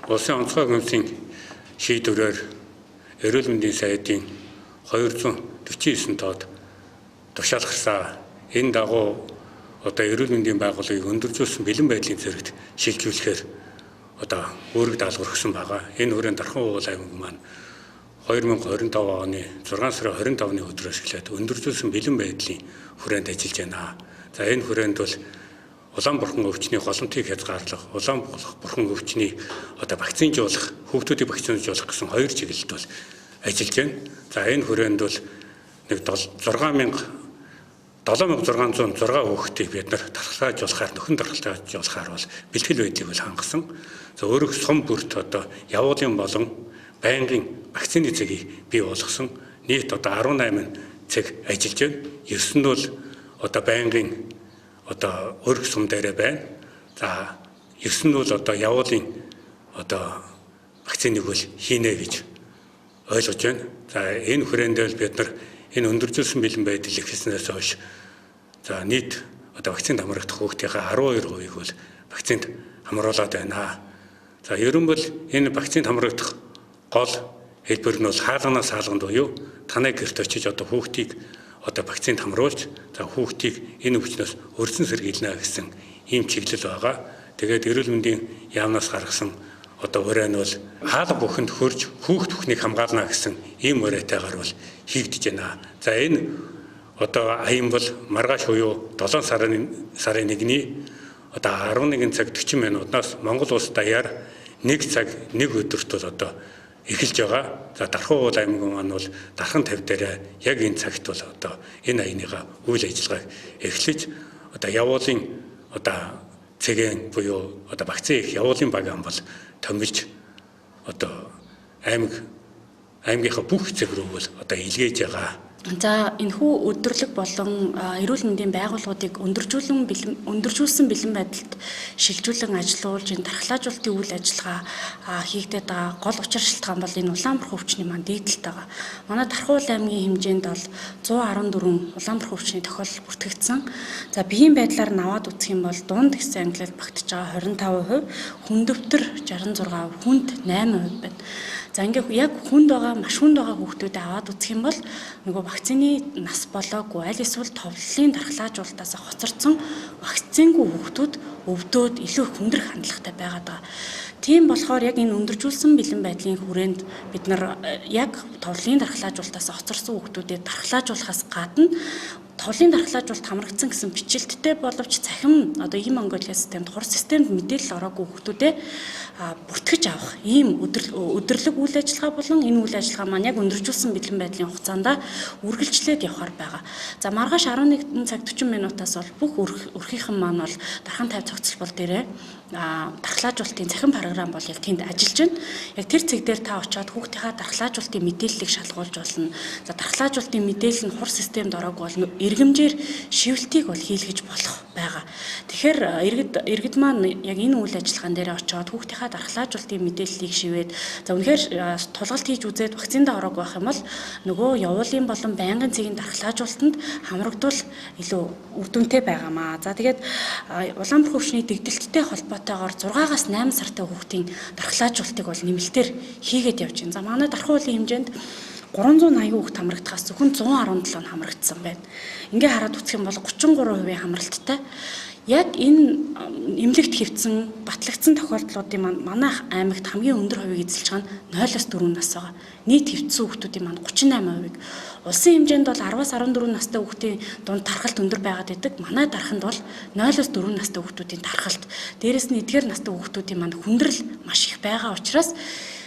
Улсын онцгой комиссийн шийдвэрээр эрүүл мэндийн сайдын 249 тоод тушаалгасан. Энэ дагуу одоо эрүүл мэндийн байгууллагыг өндөржүүлсэн бэлэн байдлын зэрэгт шилжүүлэхээр одоо үүрэг даалгавар өгсөн байгаа. Энэ хүрээнд Дархан уул аймаг маань 2025 оны 6 сарын 25-ны өдрөөс эхлээд өндөржүүлсэн бэлэн байдлын хүрээнд ажиллаж байна. За энэ хүрээнд бол Улаанбурхан өвчний голомтыг хязгаарлах, Улаанбурхан өвчний одоо вакцинжуулах, хүүхдүүдийг вакцинжуулах гэсэн хоёр чиглэлд бол ажиллаж байна. За энэ хүрээнд бол нэг 7606 хүүхдийг бид нар тархалгаажуулахаар, нөхөн тархалгаажуулахаар бол бэлтгэл байдлыг бол хангасан. За өөрөөр сум бүрт одоо явуулын болон байнгын вакцины цагийг бий болгосон. Нийт одоо 18 цаг ажиллаж байна. 9 нь бол одоо байнгын одоо өрх сум дээрээ байна. За 9 нь бол одоо явуулын одоо вакциныг бол хийнэ гэж ойлгож байна. За энэ хүрээндээ бид нар энэ өндөржүүлсэн бэлэн байдал ихснээс хойш за нийт одоо вакцинд хамрагдах хүүхдийн 12% бол вакцинд хамруулад байна. За ерөн бол энэ вакцинд хамрагдах гол хэлбэр нь бол хаалганаас хаалганд буюу танай гэрт очиж одоо хүүхдийг одоо вакцинд хамруулж за хүүхдийг энэ өвчнөөс өрсөн сэргийлнэ гэсэн ийм чиглэл байгаа. Тэгээд эрүүл мэндийн яамнаас гаргасан одоо ураа нь бол хаалга бүхэнд хөрж хүүхд бүхнийг хамгаална гэсэн ийм ураатайгаар бол хийгдэж байна. За энэ одоо аян бол маргааш буюу 7 сарын 1-ний одоо 11 цаг 40 минутаас Монгол улс даяар 1 цаг 1 өдөрт бол одоо эхэлж байгаа. За Дархан уул аймаг маань бол Дархан 50 дээр яг энэ цагт бол одоо энэ аяныгаа үйл ажиллагааг эхлэж одоо явуулын одоо цэгэн буюу одоо вакцины их явуулын багаан бол томилж одоо аймгийнхаа бүх хэсэг рүү бол одоо илгээж байгаа. За энэхүү өдөрлөг болон эрүүл мэндийн байгууллагуудыг өндөржүүлсэн бэлэн байдалд шилжүүлэн ажилуулж энэ тархлаажуулалтын үйл ажиллагаа хийгдээд байгаа гол учир шалтгаан бол энэ Улаанбурхан өвчний маань дийдэлт байгаа. Манай Дархан уул аймгийн хэмжээнд бол 114 Улаанбурхан өвчний тохиолдол бүртгэгдсэн. За биеийн байдлаар наваад үзэх юм бол дунд хэсэг ангилалд багтаж байгаа 25%, хүндөвтөр 66%, хүнд 8% байна. За ингээд яг хүнд байгаа, маш хүнд байгаа хүүхдүүдэд аваад үзэх юм бол нөгөө вакцины нас болоогүй аль эсвэл товлолын тархлаажуулалтаас хоцорсон вакцингүй хүүхдүүд өвдөөд илүү хүндрэх хандлагатай байгаад байгаа. Тийм болохоор яг энэ өндөржүүлсэн бэлэн байдлын хүрээнд бид нар яг товлолын тархлаажуулалтаас хоцорсон хүүхдүүдэд тархлаажуулахаас гадна товлын дархлаажуулалт хамрагдсан гэсэн бичлэлттэй боловч цахим одоо ийм онкологи системд хур системд мэдээлэл ороогүй хүүхдүүдэд бүртгэж авах ийм өдөрлөг үйл ажиллагаа болон энэ үйл ажиллагаа маань яг өндөржүүлсэн бэлэн байдлын хугацаанд үргэлжлээд явхаар байгаа. За маргааш 11 цаг 40 минутаас бол бүх өрхийнхэн маань бол Дархан 50 цогцлбол дээрээ дархлаажуулалтын цахим програм бол яг тэнд ажиллаж байна. Яг тэр цэг дээр та очиод хүүхдийнхаа дархлаажуулалтын мэдээллийг шалгуулж болно. За дархлаажуулалтын мэдээлэл нь хур системд ороогүй бол иргэмжээр шивэлтийг бол хийлгэж болох байгаа. Тэгэхээр иргэд маань яг энэ үйл ажиллагаан дээр очиод хүүхдийнхаа дархлаажуулалтын мэдээллийг шивээд за үнэхээр тулгалт хийж үзээд вакцинд ороог байх юм бол нөгөө явуулын болон байнгын цэгийн дархлаажуулалтанд хамрагдвал илүү үр дүнтэй байгаамаа. За тэгээд Улаанбурхан өвчний дэгдэлттэй холбоотойгоор 6-аас 8 сартай хүүхдийн дархлаажуулалтыг бол нэмэлтээр хийгээд явж байна. За манай Дархан уулын хэмжээнд 380 хүүхэд хамрагдахаас зөвхөн 117 нь хамрагдсан байна. Ингээ хараад үзэх юм бол 33% хамралттай. Яг энэ эмнэлэгт хэвдсэн, батлагдсан тохиолдлуудын манай аймагт хамгийн өндөр хувийг эзэлж байгаа нь 0-4 нас байгаа. Нийт хэвдсэн хүүхдүүдийн маань 38%. Улсын хэмжээнд бол 10-аас 14 настай хүүхдийн дунд тархалт өндөр байгаад байдаг. Манай Дарханд бол 0-4 настай хүүхдүүдийн тархалт, дээрэс нь эдгээр настай хүүхдүүдийн маань хүндрэл маш их байгаа учраас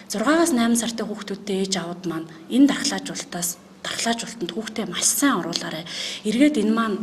6-аас 8 сартай хүүхдүүдтэй ээж аауд маань энэ дархлаажуулалтанд хүүхдээ маш сайн оруулаарай. Эргээд энэ маань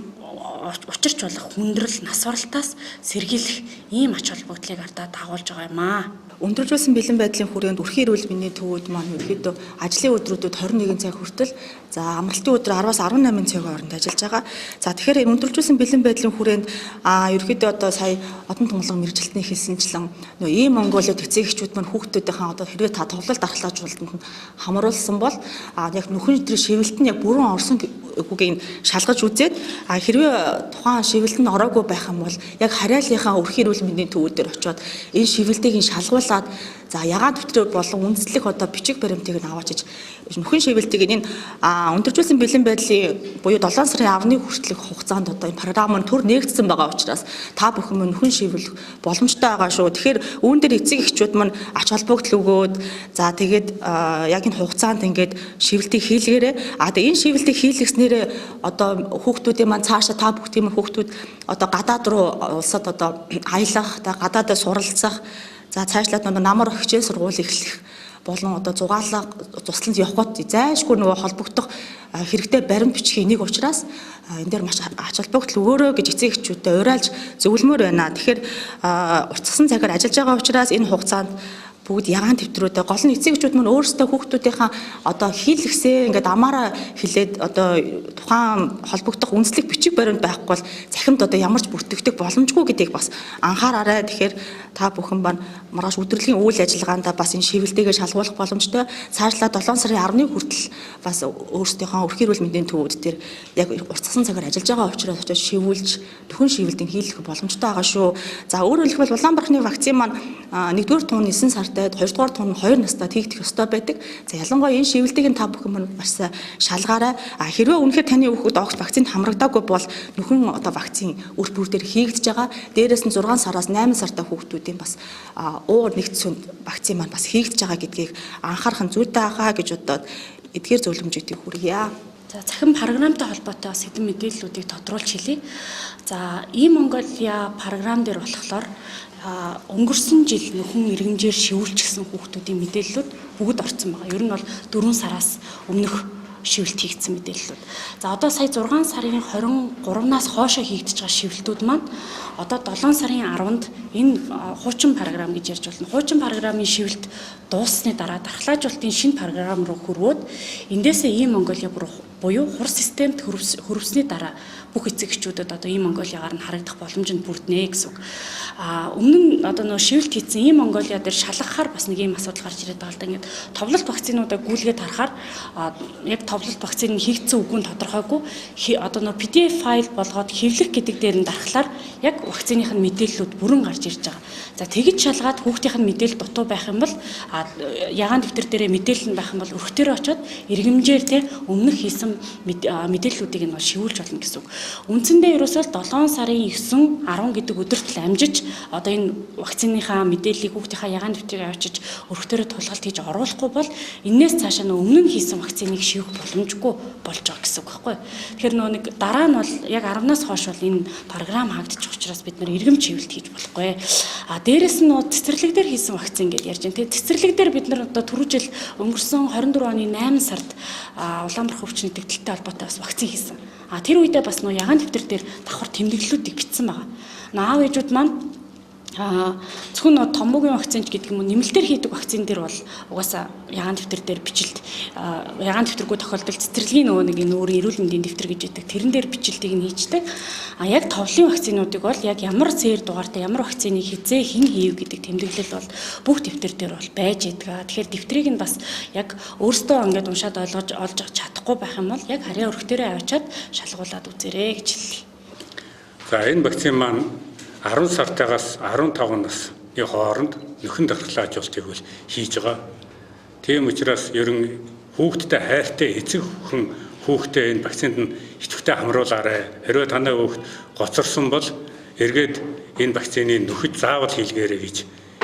учирч болох хүндрэл, нас баралтаас сэргийлэх ийм ач холбогдлыг ардаа дагуулж байгаа юм аа. Өндөржүүлсэн бэлэн байдлын хүрээнд өрхийн эрүүл мэндийн төвүүд маань ерөөдөө ажлын өдрүүдэд 21 цаг хүртэл за амралтын өдөр 10-аас 18 цагийн хооронд ажиллаж байгаа. За тэгэхээр өндөржүүлсэн бэлэн байдлын хүрээнд ерөөдөө одоо сая одон томлон мэрэгжилтний хэлсэнчлэн нөө ийм Монголиод эцэгчүүд маань хүүхдүүдийнхээ одоо хэрвээ та товлол дархлаажуулалтанд хамруулсан бол яг нөхөн өдрийн шивэлт нь яг бүрэн орсон үгийг шалгаж үзээд хэрвээ тухайн шивэлт нь ороогүй байх юм бол яг харьяалынхаа өрхийн эрүүл мэндийн төвүүд дээр очиод энэ шивэлтийг шалгуулад За ягаан дэвтрээр болон үндэслэх одоо бичиг баримтыг нь аваачиж нөхөн шивэлтийг энэ өндөржүүлсэн бэлэн байдлын буюу 7 сарын 10-ны хүртэлх хугацаанд одоо энэ програм нь төр нээгдсэн байгаа учраас та бүхэн мөн нөхөн шивэлэх боломжтой байгаа шүү. Тэгэхээр үүн дээр эцэг эхчүүд мань ач холбогдол өгөөд за тэгээд яг энэ хугацаанд ингээд шивэлтийг хийлгээрэй. Тэгээ энэ шивэлтийг хийлгэснээр одоо хүүхдүүдийн маань цаашаа та бүхдийн маань хүүхдүүд одоо гадаад руу улсад одоо аялах, гадаадд суралцах, за цаашлаад намар хичээл сургууль эхлэх болон одоо зугаалга тусланд явход зайлшгүй нөгөө холбогдох хэрэгтэй баримт бичгийн нэг учраас энэ дээр маш ач холбогдол өгөөрэй гэж эцэг эхчүүдэд уриалж зөвлөмөр байна. Тэгэхээр уртсгасан цагаар ажиллаж байгаа учраас энэ хугацаанд бүгд ягаан дэвтрүүдээ гол нь эцэг эхчүүд мань өөрсдөө хүүхдүүдийнхаа одоо хийлгэсээр ингээд амаараа хэлээд одоо тухайн холбогдох үндэслэх бичиг баримт байхгүй бол захимд одоо ямарч бүртгэдэг боломжгүй гэдгийг бас анхаараарай. Тэгэхээр та бүхэн маань маргааш өдрөлийн үйл ажиллагаанд бас энэ шивэлтэйгээ шалгуулах боломжтой. Цаашлаа 7 сарын 10-ны хүртэл бас өөрсдийнхөө өрх эрүүл мэндийн төвүүд дээр яг уртсгасан цагаар ажиллаж байгаа учраас очиж шивүүлж нөхөн шивэлтийг хийлгэх боломжтой байгаа шүү. За өөрөөр хэлбэл Улаанбаатарны вакцин маань 1-р туун 9 сар 2-р туун 2 настай хийгдэх ёстой байдаг. За ялангуяа энэ шивэлтийг та бүхэн маань маш шалгаарай. Хэрвээ үнэхээр таны хүүхэд огт вакцинд хамрагдаагүй бол нөхөн одоо вакцин үр бүр дээр хийгдэж байгаа. Дээрээс нь 6 сараас 8 сартай хүүхдүүдийн бас уур нэгдсэн вакцин маань бас хийгдэж байгаа гэдгийг анхаарах нь зүйтэй ахаа гэж бодоод эдгээр зөвлөмжүүдийг хүргье. За захин програмтай холбоотой бас хэдэн мэдээллүүдийг тодруулж хэлье. За e-Mongolia програм дээр болохоор өнгөрсөн жил нөхөн иргэмжээр шивүүлчихсэн хүүхдүүдийн мэдээллүүд бүгд орсон байгаа. Ер нь бол 4 сараас өмнөх шивэлт хийгдсэн мэдээллүүд. За одоо сая 6 сарын 23-наас хоошоо хийгдэж байгаа шивэлтүүд маань одоо 7 сарын 10-нд энэ хуучин програм гэж ярьж болно. Хуучин програмын шивэлт дууссаны дараа дархлаажуулалтын шинэ програм руу хүрвөөд эндээсээ e-Mongolia буюу хур системд хөрвсөний дараа бүх эцэг эхчүүдэд одоо e-Mongolia-гаар нь харагдах боломж нь бүрднэ гэсэн үг. Өмнө нь одоо нөө шивэлт хийсэн e-Mongolia дээр шалгахаар бас нэг юм асуудал гарч ирээд байгаа л да. Ингээд товлолт вакцинуудаа гүйлгээд харахаар яг товлолт вакцины хийгдсэн үгүй нь тодорхойгүй одоо нөө PDF файл болгоод хэвлэх гэдэг дээр нь дарахлаар яг вакциных нь мэдээллүүд бүрэн гарч ирж байгаа. За тэгж шалгаад хүүхдийнх нь мэдээлэл дутуу байх юм бол ягаан дэвтэр дээрээ мэдээлэл нь байх юм бол өрхтөрөө очоод иргэмжээр те өмнөх хийсэн мэдээллүүдийг нь шивүүлж болно гэсэн үг. Үндсэндээ ерөөсөө 7 сарын 9, 10 гэдэг өдөртөл амжиж одоо энэ вакциныхаа мэдээллийг хүүхдийнхаа ягаан дэвтрийг авчиж өрхтөрөө тулгалт хийж оруулахгүй бол энээс цаашаа нөө өмнө нь хийсэн вакциныг шивэх боломжгүй болж байгаа гэсэн үг байхгүй. Тэгэхээр нөө нэг дараа нь бол яг 10-наас хойш бол энэ програм хаагдчих учраас бид нэр иргэм чивэлт хийж болохгүй. Дээрээс нь нөө цэцэрлэг дээр хийсэн вакцин гэж ярьж байна. Тэгээ цэцэрлэг дээр бид нар одоо түрүү жил өнгөрсөн 24 оны 8 сард Улаанбаатар хөвчний тэтгэлтэй холбоотой бас вакцин хийсэн. Тэр үедээ бас нөө ягаан дэвтэр дээр давхар тэмдэглэлүүдийг бичсэн байгаа. Аав ээжүүд маань зөвхөн томоогийн вакцинч гэдэг юм уу нэмэлтээр хийдэг вакцин дээр бол угаасаа ягаан дэвтэр дээр бичлэлт ягаан дэвтэргүй тохиолдолд цэцэрлэгийн нөгөө нэг энэ өөрийн эрүүл мэндийн дэвтэр гэж яддаг тэрэн дээр бичлэлтийг нь хийждэг. Яг товлын вакцинуудыг бол яг ямар цээр дугаартай ямар вакциныг хизээ хэн хийв гэдэг тэмдэглэл бол бүх дэвтэр дээр бол байж идэг. Тэгэхээр дэвтрийг нь бас яг өөртөө ингээд уншаад олж чадахгүй байх юм бол яг харьяа өрхтөрөө авчаад шалгуулад үзээрэй гэж хэллээ. За энэ вакцин маань 10 сартаагаас 15 насны хооронд нөхөн дархлаажуултыг бол хийж байгаа. Тийм учраас ерөн хүүхдтэй хайртай эцэг хүн хүүхдээ энэ вакцинд нь идэвхтэй хамруулаарай. Хэрвээ танай хүүхд гоцорсон бол эргээд энэ вакциныг нөхөд заавал хийлгээрэй гэж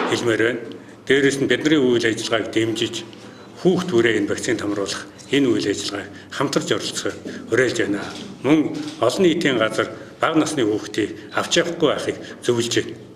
хэлмээр байна. Дээрээс нь бидний үйл ажиллагааг дэмжиж хүүхд бүрээ энэ вакцинд хамруулах энэ үйл ажиллагааг хамтарч оролцоход уриалж байна. Мөн олон нийтийн газар бага насны хүүхдийг авч явахгүй байхыг зөвлөж байна.